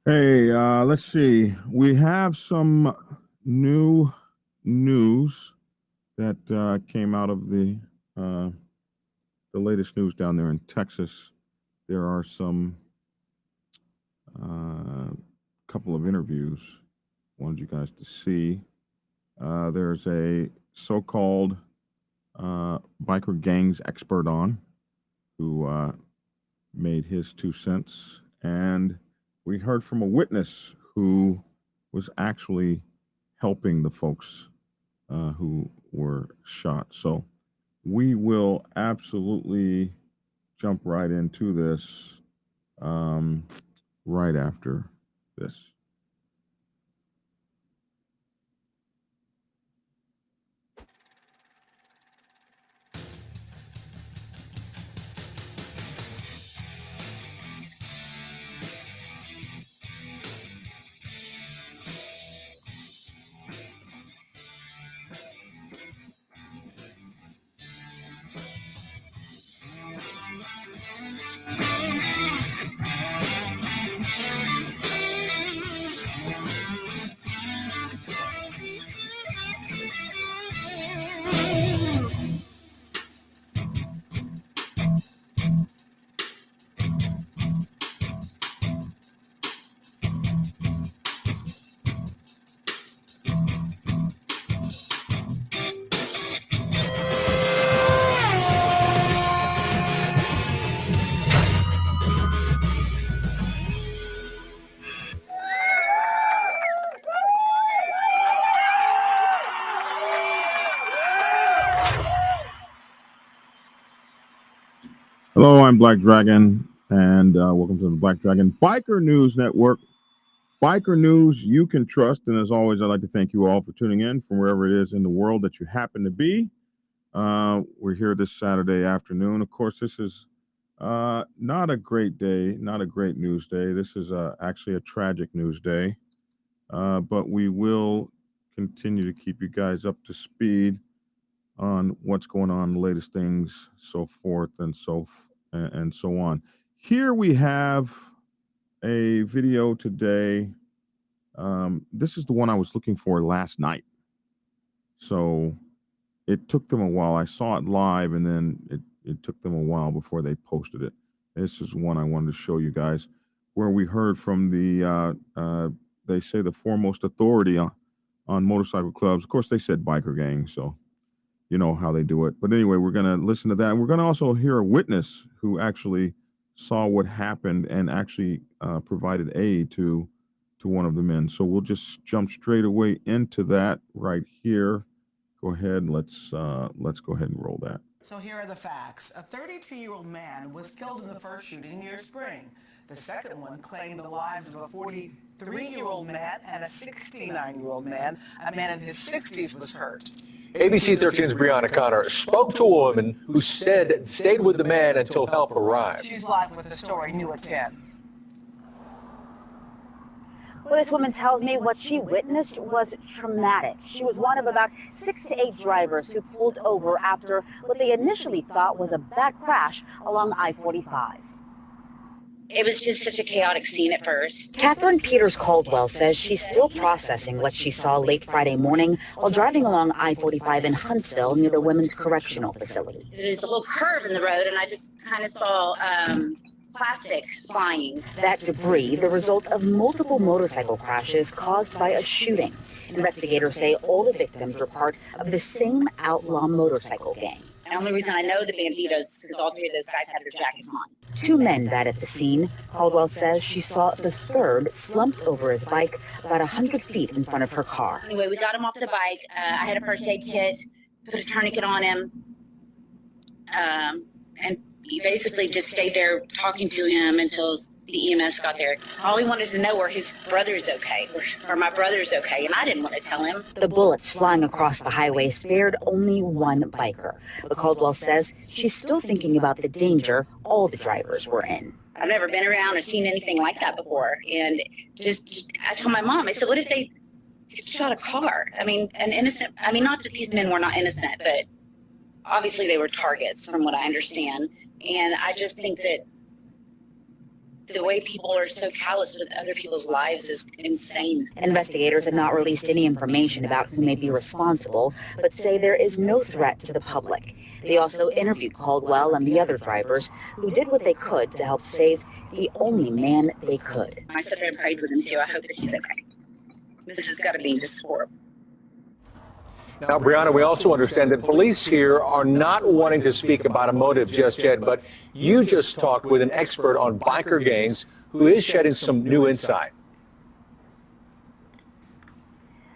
Hey, let's see. We have some new news that came out of uh, the latest news down there in Texas. There are some couple of interviews. Wanted you guys to see. There's a so-called biker gangs expert on who made his 2 cents, and we heard from a witness who was actually helping the folks who were shot. So we will absolutely jump right into this um, right after this. Hello, I'm Black Dragon, and welcome to the Black Dragon Biker News Network. Biker news you can trust. And as always, I'd like to thank you all for tuning in from wherever it is in the world that you happen to be. We're here this Saturday afternoon. Of course, this is not a great day, not a great news day. This is actually a tragic news day. But we will continue to keep you guys up to speed on what's going on, the latest things, so forth and so on. Here we have a video today. This is the one I was looking for last night. So it took them a while. I saw it live, and then it took them a while before they posted it. This is one I wanted to show you guys, where we heard from they say the foremost authority on motorcycle clubs. Of course, they said biker gang, so you know how they do it. But anyway, we're going to listen to that. And we're going to also hear a witness who actually saw what happened and actually provided aid to one of the men. So we'll just jump straight away into that right here. Go ahead. Let's go ahead and roll that. So here are the facts. A 32-year-old man was killed in the first shooting near Spring. The second one claimed the lives of a 43-year-old man and a 69-year-old man. A man in his 60s was hurt. ABC 13's Brianna Connor spoke to a woman who said stayed with the man until help arrived. She's live with the story, new at 10. Well, this woman tells me what she witnessed was traumatic. She was one of about 6 to 8 drivers who pulled over after what they initially thought was a bad crash along I-45. It was just such a chaotic scene at first. Catherine Peters Caldwell says she's still processing what she saw late Friday morning while driving along I-45 in Huntsville near the Women's Correctional Facility. There's a little curve in the road, and I just kind of saw plastic flying. That debris, the result of multiple motorcycle crashes caused by a shooting. Investigators say all the victims were part of the same outlaw motorcycle gang. The only reason I know the Bandidos is because all three of those guys had their jackets on. 2 men died at the scene. Caldwell says she saw the third slumped over his bike about 100 feet in front of her car. Anyway, we got him off the bike. I had a first aid kit, put a tourniquet on him, and he basically just stayed there talking to him until the EMS got there. All he wanted to know were his brother's okay, or my brother's okay, and I didn't want to tell him. The bullets flying across the highway spared only one biker. But Caldwell says she's still thinking about the danger all the drivers were in. I've never been around or seen anything like that before, and just I told my mom, I said, what if they shot a car? I mean, an innocent, I mean, not that these men were not innocent, but obviously they were targets from what I understand. And I just think that the way people are so callous with other people's lives is insane. Investigators have not released any information about who may be responsible, but say there is no threat to the public. They also interviewed Caldwell and the other drivers who did what they could to help save the only man they could. I sat there and prayed with him too. I hope that he's okay. This has got to be just horrible. Now, Brianna, we also understand that police here are not wanting to speak about a motive just yet, but you just talked with an expert on biker gangs who is shedding some new insight.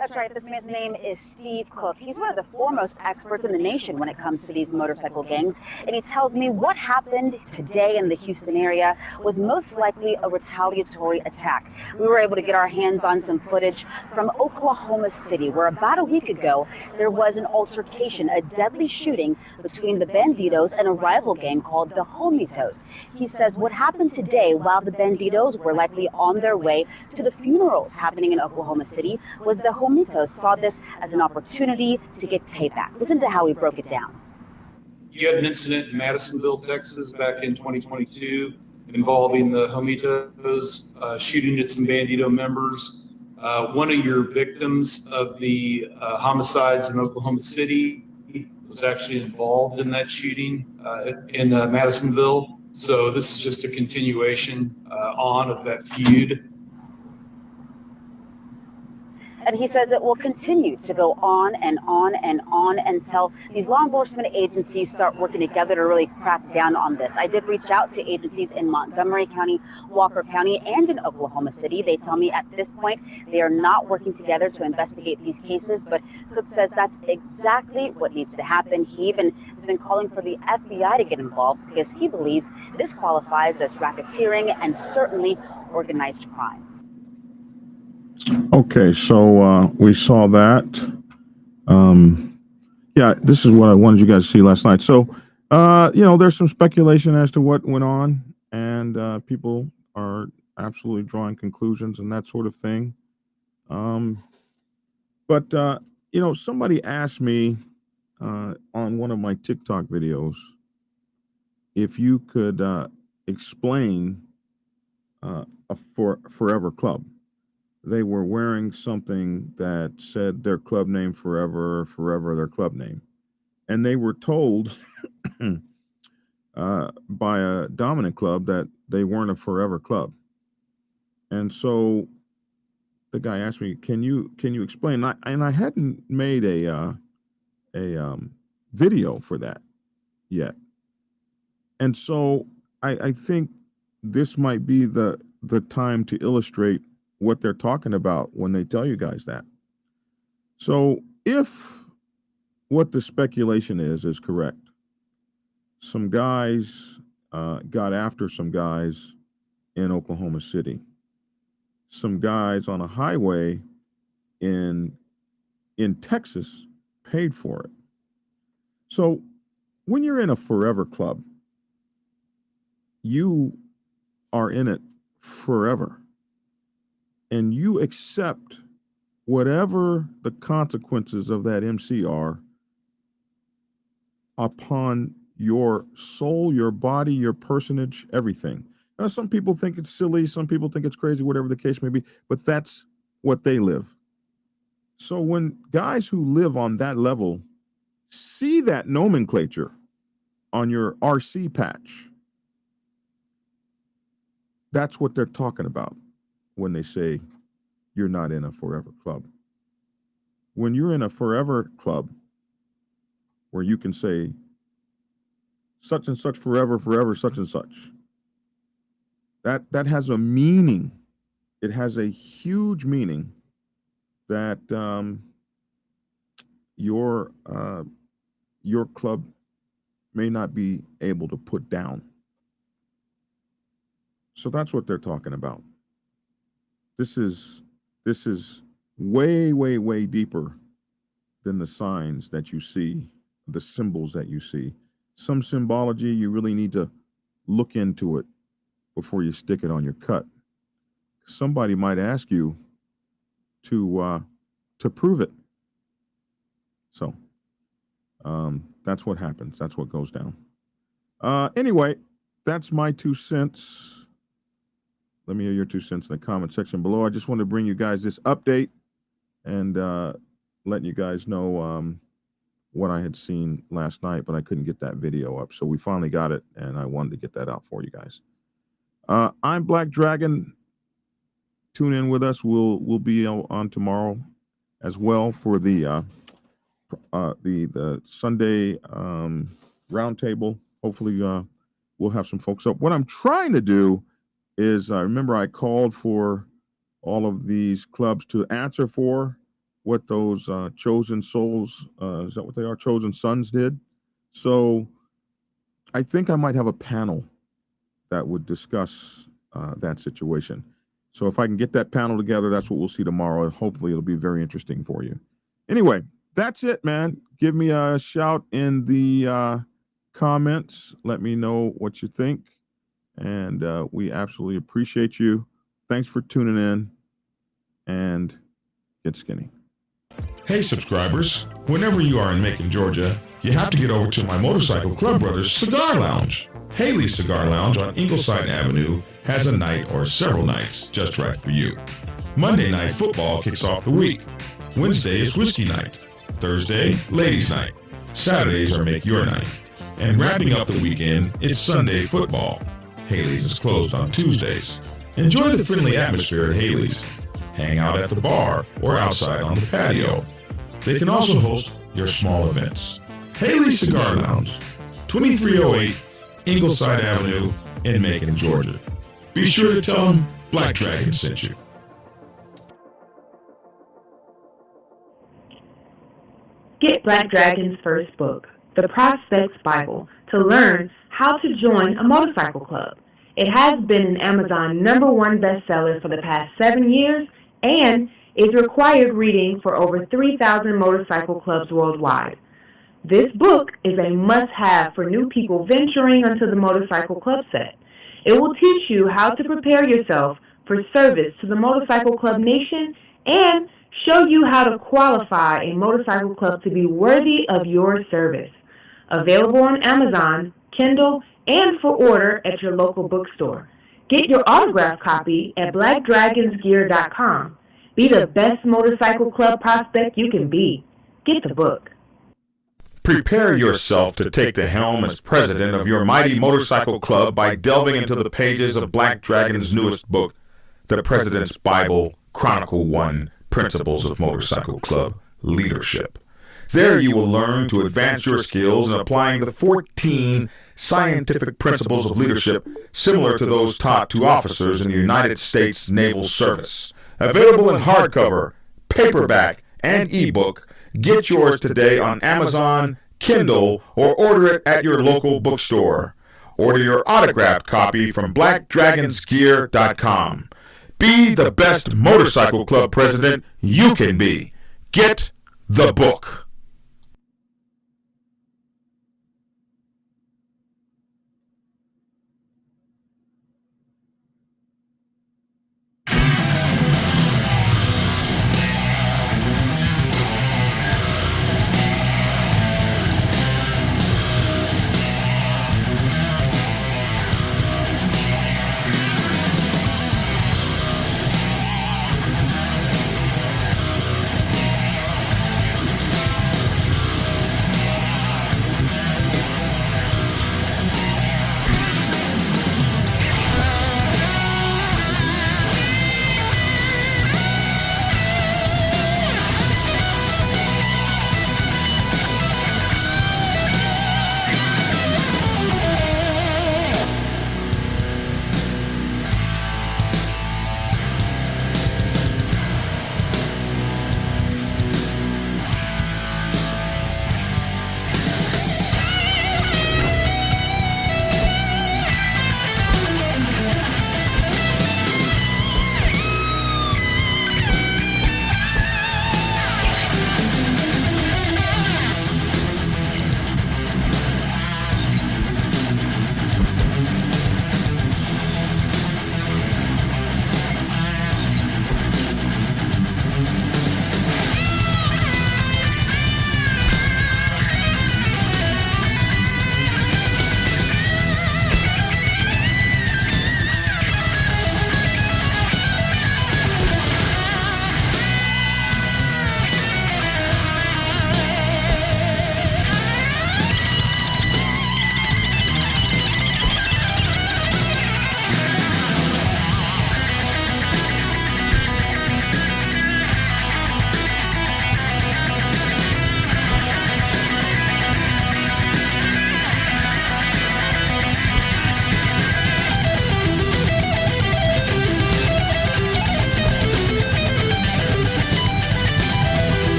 That's right. This man's name is Steve Cook. He's one of the foremost experts in the nation when it comes to these motorcycle gangs. And he tells me what happened today in the Houston area was most likely a retaliatory attack. We were able to get our hands on some footage from Oklahoma City, where about a week ago, there was an altercation, a deadly shooting between the Bandidos and a rival gang called the Homitos. He says what happened today, while the Bandidos were likely on their way to the funerals happening in Oklahoma City, was the Homitos saw this as an opportunity to get payback. Listen to how he broke it down. You had an incident in Madisonville, Texas back in 2022 involving the Homitos shooting at some Bandito members. One of your victims of the homicides in Oklahoma City was actually involved in that shooting in Madisonville. So this is just a continuation on of that feud. And he says it will continue to go on and on and on until these law enforcement agencies start working together to really crack down on this. I did reach out to agencies in Montgomery County, Walker County, and in Oklahoma City. They tell me at this point they are not working together to investigate these cases, but Cook says that's exactly what needs to happen. He even has been calling for the FBI to get involved because he believes this qualifies as racketeering and certainly organized crime. Okay, so we saw that. Yeah, this is what I wanted you guys to see last night. So, there's some speculation as to what went on, and people are absolutely drawing conclusions and that sort of thing. But somebody asked me on one of my TikTok videos if you could explain a Forever Club. They were wearing something that said their club name forever, their club name. And they were told by a dominant club that they weren't a forever club. And so the guy asked me, can you explain? And I hadn't made a video for that yet. And so I think this might be the time to illustrate what they're talking about when they tell you guys that. So if what the speculation is correct, some guys got after some guys in Oklahoma City. Some guys on a highway in Texas paid for it. So when you're in a forever club, you are in it forever. And you accept whatever the consequences of that MC are upon your soul, your body, your personage, everything. Now, some people think it's silly, some people think it's crazy, whatever the case may be, but that's what they live. So when guys who live on that level see that nomenclature on your RC patch, that's what they're talking about when they say you're not in a forever club. When you're in a forever club where you can say such and such forever, such and such, that has a meaning. It has a huge meaning that your club may not be able to put down. So that's what they're talking about. This is way, way, way deeper than the signs that you see, the symbols that you see. Some symbology, you really need to look into it before you stick it on your cut. Somebody might ask you to prove it. So that's what happens. That's what goes down. Anyway, that's my 2 cents let me hear your 2 cents in the comment section below. I just want to bring you guys this update and letting you guys know what I had seen last night, but I couldn't get that video up. So we finally got it, and I wanted to get that out for you guys. I'm Black Dragon. Tune in with us. We'll be on tomorrow as well for the Sunday roundtable. Hopefully, we'll have some folks up. What I'm trying to do is, remember I called for all of these clubs to answer for what those chosen souls, is that what they are? Chosen sons did. So I think I might have a panel that would discuss that situation. So if I can get that panel together, that's what we'll see tomorrow. And hopefully it'll be very interesting for you. Anyway, that's it, man. Give me a shout in the comments. Let me know what you think. And we absolutely appreciate you. Thanks for tuning in, and get skinny. Hey subscribers, whenever you are in Macon, Georgia, you have to get over to my Motorcycle Club Brothers Cigar Lounge. Haley's Cigar Lounge on Ingleside Avenue has a night or several nights just right for you. Monday night football kicks off the week. Wednesday is whiskey night. Thursday, ladies night. Saturdays are make your night. And wrapping up the weekend, it's Sunday football. Haley's is closed on Tuesdays. Enjoy the friendly atmosphere at Haley's. Hang out at the bar or outside on the patio. They can also host your small events. Haley's Cigar Lounge, 2308 Ingleside Avenue in Macon, Georgia. Be sure to tell them Black Dragon sent you. Get Black Dragon's first book, The Prospects Bible, to learn how to join a motorcycle club. It has been an Amazon #1 bestseller for the past 7 years and is required reading for over 3,000 motorcycle clubs worldwide. This book is a must-have for new people venturing onto the motorcycle club set. It will teach you how to prepare yourself for service to the motorcycle club nation and show you how to qualify a motorcycle club to be worthy of your service. Available on Amazon, Kindle, and for order at your local bookstore. Get your autographed copy at blackdragonsgear.com. Be the best motorcycle club prospect you can be. Get the book. Prepare yourself to take the helm as president of your mighty motorcycle club by delving into the pages of Black Dragon's newest book, The President's Bible, Chronicle 1, Principles of Motorcycle Club Leadership. There you will learn to advance your skills in applying the 14 scientific principles of leadership similar to those taught to officers in the United States Naval Service. Available in hardcover, paperback, and ebook. Get yours today on Amazon, Kindle, or order it at your local bookstore. Order your autographed copy from blackdragonsgear.com. Be the best motorcycle club president you can be. Get the book.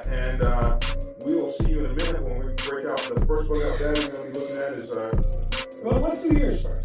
And we will see you in a minute when we break out. The first breakout data we're going to be looking at is Well, let's do yours first.